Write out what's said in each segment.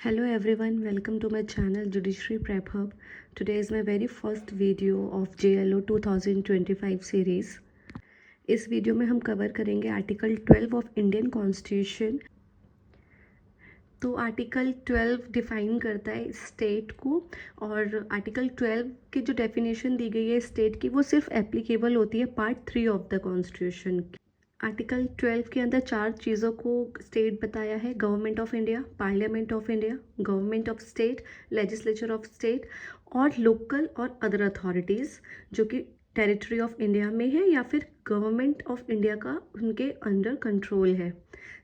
Hello everyone, welcome to my channel Judiciary Prep Hub. Today is my very first video of JLO 2025 series. इस video में हम cover करेंगे article 12 of Indian constitution. तो article 12 define करता है state को, और आर्टिकल 12 की जो डेफिनेशन दी गई है स्टेट की वो सिर्फ एप्लीकेबल होती है part 3 of the constitution. Article 12 के अंदर 4 चीज़ों को स्टेट बताया है: government of India, parliament of India, government of state, legislature of state और लोकल और अदर अथॉरिटीज़ जो कि टेरिटरी ऑफ इंडिया में है या फिर गवर्नमेंट ऑफ इंडिया का उनके अंडर कंट्रोल है।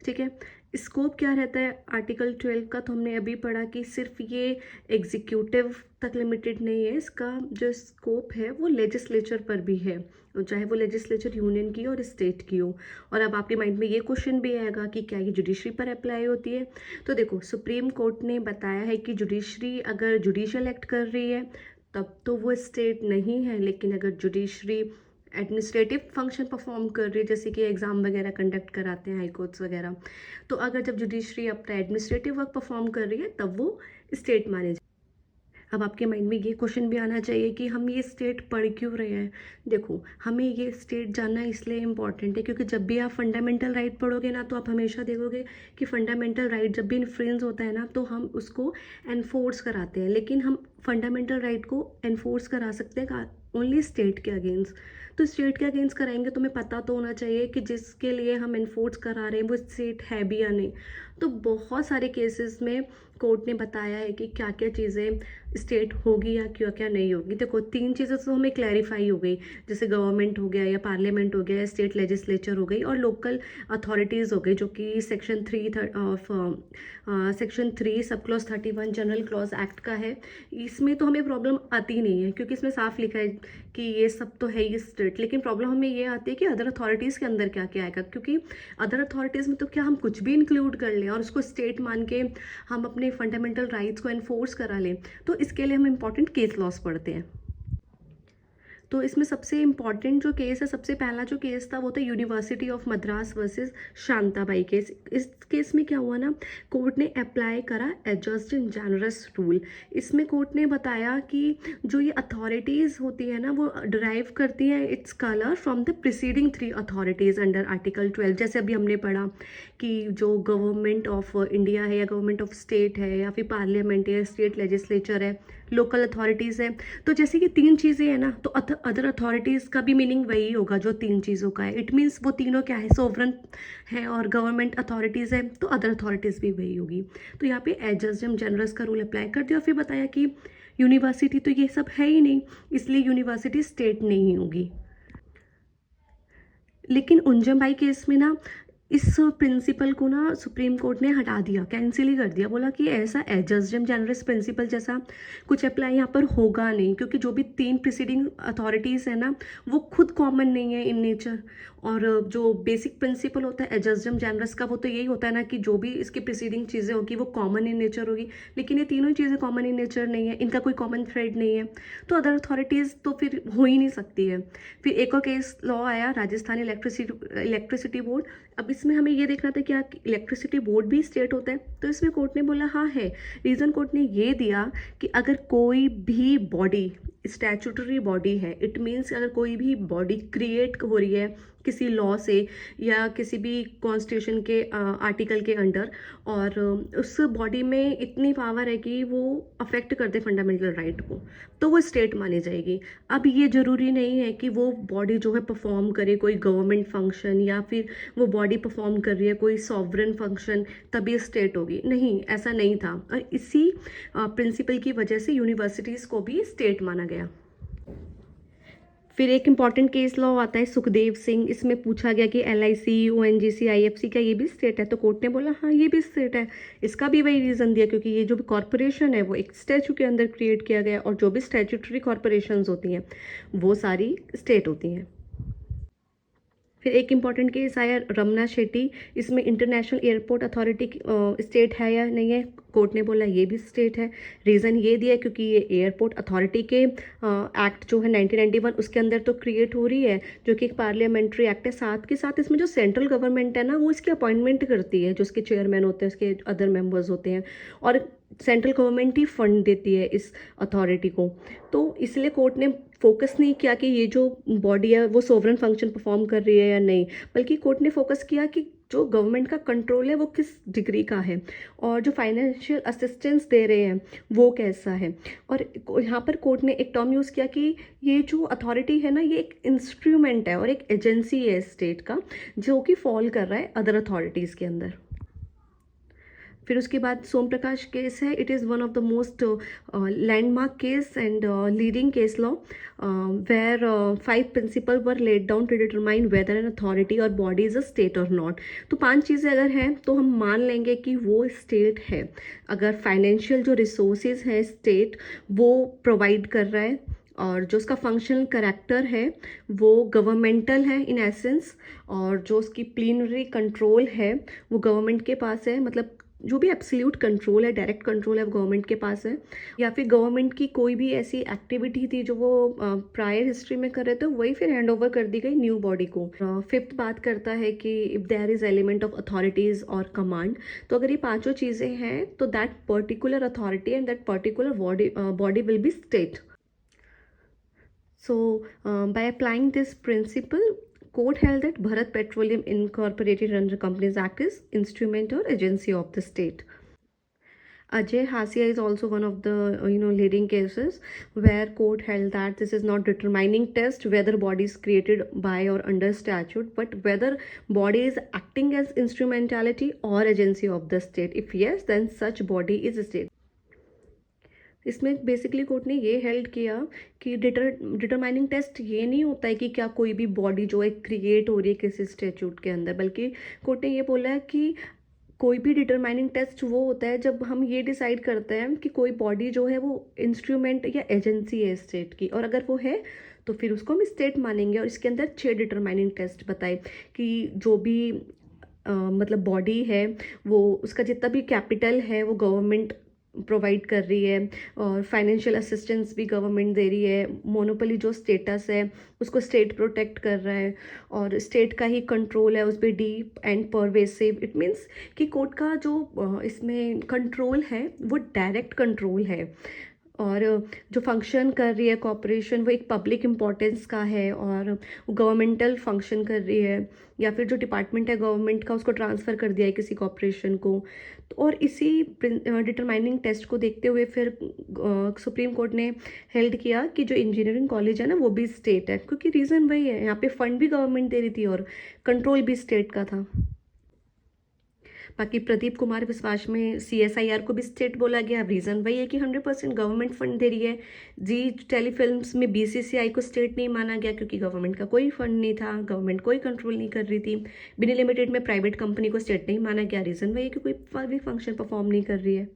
ठीक है, स्कोप क्या रहता है आर्टिकल 12 का? तो हमने अभी पढ़ा कि सिर्फ ये एग्जीक्यूटिव तक लिमिटेड नहीं है, इसका जो स्कोप है वो लेजिस्लेचर पर भी है, चाहे वो लेजिस्लेचर यूनियन की और स्टेट की हो। और अब आपके माइंड में ये क्वेश्चन भी आएगा कि क्या ये जुडिशरी पर अप्लाई होती है? तो देखो, सुप्रीम कोर्ट ने बताया है कि जुडिशरी अगर जुडिशियल एक्ट कर रही है तब तो वो स्टेट नहीं है, लेकिन अगर जुडिशरी एडमिनिस्ट्रेटिव फंक्शन परफॉर्म कर रही है, जैसे कि एग्ज़ाम वगैरह कंडक्ट कराते हैं हाई कोर्ट्स वगैरह, तो अगर जब जुडिशरी अपना एडमिनिस्ट्रेटिव वर्क परफॉर्म कर रही है तब वो स्टेट माने। अब आपके माइंड में ये क्वेश्चन भी आना चाहिए कि हम ये स्टेट पढ़ क्यों रहे हैं। देखो, हमें ये स्टेट जानना इसलिए इम्पॉर्टेंट है क्योंकि जब भी आप फंडामेंटल राइट पढ़ोगे ना, तो आप हमेशा देखोगे कि फंडामेंटल राइट जब भी इन्फ्रिंज होता है ना, तो हम उसको एनफोर्स कराते हैं, लेकिन हम फंडामेंटल राइट को एनफोर्स करा सकते हैं ओनली स्टेट के अगेंस्ट। तो स्टेट के अगेंस्ट कराएंगे तो हमें पता तो होना चाहिए कि जिसके लिए हम एनफोर्स करा रहे हैं वो स्टेट है भी या नहीं। तो बहुत सारे केसेस में कोर्ट ने बताया है कि क्या क्या चीज़ें स्टेट होगी या क्या क्या नहीं होगी। देखो, 3 चीज़ें तो हमें क्लैरिफाई हो गई, जैसे गवर्नमेंट हो गया या पार्लियामेंट हो गया या स्टेट लेजिस्लेचर हो गई और लोकल अथॉरिटीज़ हो गई, जो कि section 3 sub clause 31 general clause act का है। इसमें तो हमें प्रॉब्लम आती नहीं है क्योंकि इसमें साफ लिखा है कि ये सब तो है ही स्टेट, लेकिन प्रॉब्लम हमें ये आती है कि अदर अथॉरिटीज़ के अंदर क्या क्या आएगा, क्योंकि अदर अथॉरिटीज़ में तो क्या हम कुछ भी इंक्लूड कर लें और उसको स्टेट मान के हम अपने फंडामेंटल राइट्स को एनफोर्स करा लें। तो इसके लिए हम इम्पॉर्टेंट केस लॉस पढ़ते हैं। तो इसमें सबसे इम्पॉर्टेंट जो केस है, सबसे पहला जो केस था वो था university of Madras versus Shantabai case. इस केस में क्या हुआ ना, कोर्ट ने अप्लाई करा एडजस्ट एंड जेनरस रूल। इसमें कोर्ट ने बताया कि जो ये अथॉरिटीज़ होती है ना, वो डिराइव करती हैं its colour from the preceding 3 authorities under article 12। जैसे अभी हमने पढ़ा कि जो गवर्नमेंट ऑफ इंडिया है या गवर्नमेंट ऑफ स्टेट है या फिर पार्लियामेंट है, स्टेट लेजिस्लेचर है, लोकल अथॉरिटीज़ है, तो जैसे कि 3 चीज़ें हैं ना, तो अदर अथॉरिटीज़ का भी मीनिंग वही होगा जो 3 चीज़ों का है। इट मीन्स वो तीनों क्या है, सोवरन है और गवर्नमेंट अथॉरिटीज़ है, तो अदर अथॉरिटीज़ भी वही होगी। तो यहाँ पे एडजस्ट जनरस का रूल अप्लाई कर दिया और फिर बताया कि यूनिवर्सिटी तो ये सब है ही नहीं, इसलिए यूनिवर्सिटी स्टेट नहीं होगी। लेकिन उंजम बाई केस में ना, इस प्रिंसिपल को ना सुप्रीम कोर्ट ने हटा दिया, कैंसिल ही कर दिया। बोला कि ऐसा एडजस्ट जनरस प्रिंसिपल जैसा कुछ अप्लाई यहाँ पर होगा नहीं, क्योंकि जो भी 3 प्रिसीडिंग अथॉरिटीज़ है ना, वो खुद कॉमन नहीं है इन नेचर। और जो बेसिक प्रिंसिपल होता है एडजस्ट जनरस का, वो तो यही होता है ना कि जो भी इसकी प्रिसीडिंग चीज़ें होगी वो कॉमन इन नेचर होगी, लेकिन ये तीनों चीज़ें कॉमन इन नेचर नहीं है, इनका कोई कॉमन थ्रेड नहीं है, तो अदर अथॉरिटीज़ तो फिर हो ही नहीं सकती है। फिर एक और केस लॉ आया, राजस्थान इलेक्ट्रिसिटी बोर्ड। अब इसमें हमें ये देखना था क्या इलेक्ट्रिसिटी बोर्ड भी स्टेट होता है, तो इसमें कोर्ट ने बोला हाँ है। रीज़न कोर्ट ने ये दिया कि अगर कोई भी बॉडी स्टैचूटरी बॉडी है, इट मीन्स अगर कोई भी बॉडी क्रिएट हो रही है किसी लॉ से या किसी भी कॉन्स्टिट्यूशन के आर्टिकल के अंडर, और उस बॉडी में इतनी पावर है कि वो अफेक्ट कर दे फंडामेंटल राइट को, तो वो स्टेट मानी जाएगी। अब ये ज़रूरी नहीं है कि वो बॉडी जो है परफॉर्म करे कोई गवर्नमेंट फंक्शन या फिर वो बॉडी परफॉर्म कर रही है कोई सॉवरन फंक्शन तभी स्टेट होगी, नहीं, ऐसा नहीं था। और इसी प्रिंसिपल की वजह से यूनिवर्सिटीज़ को भी स्टेट माना गया। फिर एक इम्पॉर्टेंट केस लॉ आता है सुखदेव सिंह। इसमें पूछा गया कि LIC, ONGC, IFC क्या ये भी स्टेट है? तो कोर्ट ने बोला हाँ ये भी स्टेट है। इसका भी वही रीज़न दिया क्योंकि ये जो भी कॉरपोरेशन है वो एक स्टैचू के अंदर क्रिएट किया गया, और जो भी स्टैचूटरी कॉरपोरेशंस होती हैं वो सारी स्टेट होती हैं। फिर एक इम्पॉर्टेंट केस आया रमना शेट्टी। इसमें इंटरनेशनल एयरपोर्ट अथॉरिटी स्टेट है या नहीं है, कोर्ट ने बोला ये भी स्टेट है। रीज़न ये दिया क्योंकि ये एयरपोर्ट अथॉरिटी के एक्ट जो है 1991 उसके अंदर तो क्रिएट हो रही है, जो कि एक पार्लियामेंट्री एक्ट है। साथ के साथ इसमें जो सेंट्रल गवर्नमेंट है ना, वो इसकी अपॉइंटमेंट करती है, जो उसके चेयरमैन होते हैं, उसके अदर मेंबर्स होते हैं, और सेंट्रल गवर्नमेंट ही फंड देती है इस अथॉरिटी को। तो इसलिए कोर्ट ने फोकस नहीं किया कि ये जो बॉडी है वो सोवरन फंक्शन परफॉर्म कर रही है या नहीं, बल्कि कोर्ट ने फोकस किया कि जो गवर्नमेंट का कंट्रोल है वो किस डिग्री का है, और जो फाइनेंशियल असिस्टेंस दे रहे हैं वो कैसा है। और यहाँ पर कोर्ट ने एक टर्म यूज़ किया कि ये जो अथॉरिटी है ना, ये एक इंस्ट्रूमेंट है और एक एजेंसी है स्टेट का, जो कि फॉल कर रहा है अदर अथॉरिटीज़ के अंदर। फिर उसके बाद सोम प्रकाश केस है। It is one of the most landmark case and leading case law, where 5 principle were laid down to determine whether an authority or body is a state और नॉट। तो 5 चीज़ें अगर हैं तो हम मान लेंगे कि वो स्टेट है। अगर फाइनेंशियल जो रिसोर्सेज हैं स्टेट वो प्रोवाइड कर रहा है, और जो उसका फंक्शनल करेक्टर है वो गवर्नमेंटल है इन एसेंस, और जो उसकी प्लीनरी कंट्रोल है वो गवर्नमेंट के पास है, मतलब जो भी एब्सोल्यूट कंट्रोल है, डायरेक्ट कंट्रोल है, वो गवर्नमेंट के पास है। या फिर गवर्नमेंट की कोई भी ऐसी एक्टिविटी थी जो वो प्रायर हिस्ट्री में कर रहे थे, वही फिर हैंड ओवर कर दी गई न्यू बॉडी को। फिफ्थ बात करता है कि if there is element of authorities or command, तो अगर ये पांचों चीज़ें हैं तो that particular authority and that particular body will be state. So, by applying this principle, court held that Bharat Petroleum Incorporated under Companies Act is instrument or agency of the state. Ajay Hasia is also one of the leading cases where court held that this is not determining test whether body is created by or under statute, but whether body is acting as instrumentality or agency of the state. If yes, then such body is a state. इसमें basically court ने ये held किया कि determining test ये नहीं होता है कि क्या कोई भी बॉडी जो है क्रिएट हो रही है किसी स्टैट्यूट के अंदर, बल्कि कोर्ट ने ये बोला है कि कोई भी डिटरमाइनिंग टेस्ट वो होता है जब हम ये डिसाइड करते हैं कि कोई बॉडी जो है वो इंस्ट्रूमेंट या एजेंसी है स्टेट की, और अगर वो है तो फिर उसको हम स्टेट मानेंगे। और इसके अंदर 6 डिटरमाइनिंग टेस्ट बताए कि जो भी मतलब बॉडी है वो उसका जितना भी कैपिटल है वो गवर्नमेंट प्रोवाइड कर रही है, और फाइनेंशियल असिस्टेंस भी गवर्नमेंट दे रही है, मोनोपोली जो स्टेटस है उसको स्टेट प्रोटेक्ट कर रहा है, और स्टेट का ही कंट्रोल है उस पर deep and pervasive. It means कि कोर्ट का जो इसमें कंट्रोल है वो डायरेक्ट कंट्रोल है, और जो फंक्शन कर रही है कॉरपोरेशन वो एक पब्लिक इम्पोर्टेंस का है और गवर्नमेंटल फंक्शन कर रही है, या फिर जो डिपार्टमेंट है गवर्नमेंट का उसको ट्रांसफ़र कर दिया है किसी कॉरपोरेशन को। तो और इसी डिटरमाइनिंग टेस्ट को देखते हुए फिर सुप्रीम कोर्ट ने हेल्ड किया कि जो इंजीनियरिंग कॉलेज है ना वो भी स्टेट है, क्योंकि रीज़न वही है, यहाँ पे फंड भी गवर्नमेंट दे रही थी और कंट्रोल भी स्टेट का था। बाकी प्रदीप कुमार विश्वास में CSIR को भी स्टेट बोला गया। रीज़न वही है कि 100% गवर्नमेंट फंड दे रही है। जी टेलीफिल्म्स में BCCI को स्टेट नहीं माना गया क्योंकि गवर्नमेंट का कोई फंड नहीं था, गवर्नमेंट कोई कंट्रोल नहीं कर रही थी। बिनी लिमिटेड में प्राइवेट कंपनी को स्टेट नहीं माना गया। रीज़न वही है कि कोई भी फंक्शन परफॉर्म नहीं कर रही है।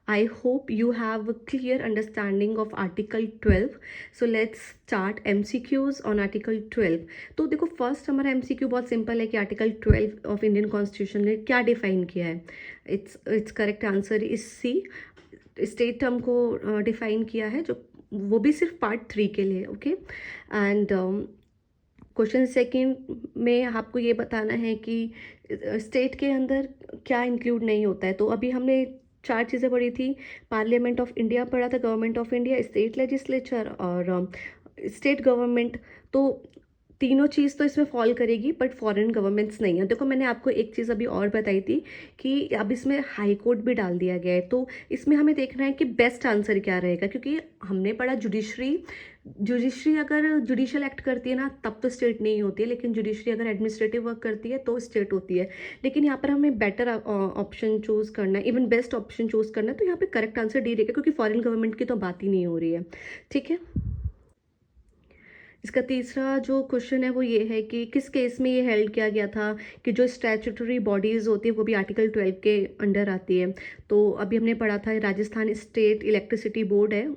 I hope you have a clear understanding of Article 12. So let's start MCQs on Article 12. तो देखो फर्स्ट हमारा MCQ बहुत सिंपल है कि आर्टिकल 12 ऑफ इंडियन कॉन्स्टिट्यूशन ने क्या डिफाइन किया है। It's correct answer is C। State term को डिफाइन किया है, जो वो भी सिर्फ पार्ट 3 के लिए। ओके, एंड क्वेश्चन सेकंड में आपको ये बताना है कि स्टेट के अंदर क्या इंक्लूड नहीं होता है। तो अभी हमने 4 चीज़ें पढ़ी थी। पार्लियामेंट ऑफ इंडिया पढ़ा था, government of India, state legislature और स्टेट गवर्नमेंट। तो तीनों चीज़ तो इसमें फॉल करेगी, बट फॉरेन गवर्नमेंट्स नहीं है। देखो मैंने आपको एक चीज़ अभी और बताई थी कि अब इसमें हाई कोर्ट भी डाल दिया गया है, तो इसमें हमें देखना है कि बेस्ट आंसर क्या रहेगा, क्योंकि हमने पढ़ा जुडिशरी अगर जुडिशियल एक्ट करती है ना तब तो स्टेट नहीं होती है, लेकिन जुडिशरी अगर एडमिनिस्ट्रेटिव वर्क करती है तो स्टेट होती है। लेकिन यहाँ पर हमें बेटर ऑप्शन चूज़ करना है, इवन बेस्ट ऑप्शन चूज़ करना है, तो यहाँ पे करेक्ट आंसर डी रहेगा, क्योंकि फॉरेन गवर्नमेंट की तो बात ही नहीं हो रही है। ठीक है, इसका तीसरा जो क्वेश्चन है वो ये है कि किस केस में ये हेल्ड किया गया था कि जो स्टैट्यूटरी बॉडीज़ होती है वो भी आर्टिकल 12 के अंडर आती है। तो अभी हमने पढ़ा था राजस्थान स्टेट इलेक्ट्रिसिटी बोर्ड है,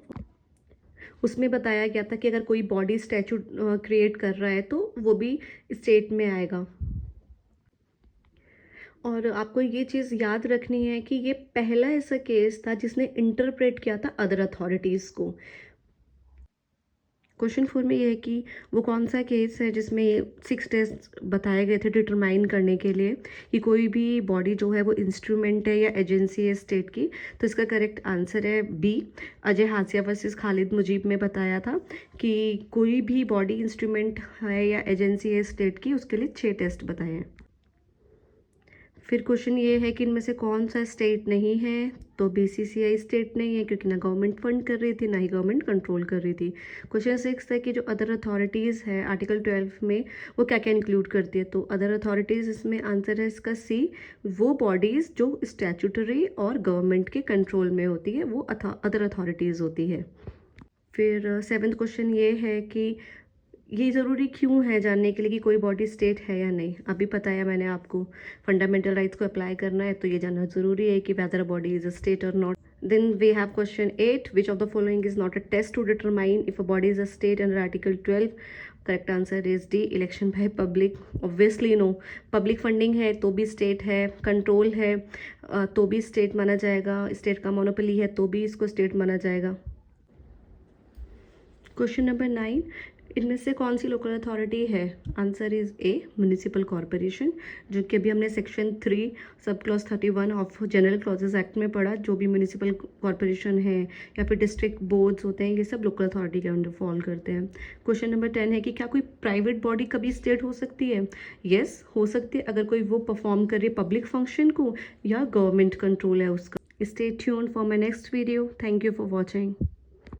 उसमें बताया गया था कि अगर कोई बॉडी स्टैच्यूट क्रिएट कर रहा है तो वो भी स्टेट में आएगा। और आपको ये चीज़ याद रखनी है कि ये पहला ऐसा केस था जिसने इंटरप्रेट किया था अदर अथॉरिटीज़ को। क्वेश्चन 4 में ये है कि वो कौन सा केस है जिसमें 6 टेस्ट बताए गए थे डिटरमाइन करने के लिए कि कोई भी बॉडी जो है वो इंस्ट्रूमेंट है या एजेंसी है स्टेट की। तो इसका करेक्ट आंसर है बी, अजय हासिया वर्सेस खालिद मुजीब में बताया था कि कोई भी बॉडी इंस्ट्रूमेंट है या एजेंसी है स्टेट की, उसके लिए 6 टेस्ट बताए हैं। फिर क्वेश्चन ये है कि इनमें से कौन सा स्टेट नहीं है, तो बीसीसीआई स्टेट नहीं है क्योंकि ना गवर्नमेंट फंड कर रही थी ना ही गवर्नमेंट कंट्रोल कर रही थी। क्वेश्चन 6 है कि जो अदर अथॉरिटीज़ है आर्टिकल 12 में वो क्या क्या इंक्लूड करती है, तो अदर अथॉरिटीज़ इसमें आंसर है इसका सी, वो बॉडीज़ जो स्टैट्यूटरी और गवर्नमेंट के कंट्रोल में होती है वो अदर अथॉरिटीज़ होती है। फिर 7th क्वेश्चन ये है कि ये ज़रूरी क्यों है जानने के लिए कि कोई बॉडी स्टेट है या नहीं। अभी पता है मैंने आपको, फंडामेंटल राइट्स को अप्लाई करना है तो ये जानना ज़रूरी है कि whether a body is a state और not. Then we have question 8, which of the following is not a test to determine if a body is a state under article 12। Correct answer is D, election by public. Obviously no, public funding है तो भी state है, control है तो भी state माना जाएगा, state का मोनोपोली है तो भी इसको स्टेट माना जाएगा। क्वेश्चन नंबर 9, इनमें से कौन सी लोकल अथॉरिटी है, answer is a, municipal corporation, जो कि अभी हमने section 3 sub clause 31 of general clauses act में पढ़ा। जो भी म्यूनिसिपल कॉरपोरेशन है या फिर डिस्ट्रिक्ट बोर्ड्स होते हैं ये सब लोकल अथॉरिटी के अंडर फॉल करते हैं। क्वेश्चन नंबर 10 है कि क्या कोई प्राइवेट बॉडी कभी स्टेट हो सकती है। यस, हो सकती है अगर कोई वो परफॉर्म करे पब्लिक फंक्शन को या गवर्नमेंट कंट्रोल है उसका। Stay tuned for my next video. Thank you for watching.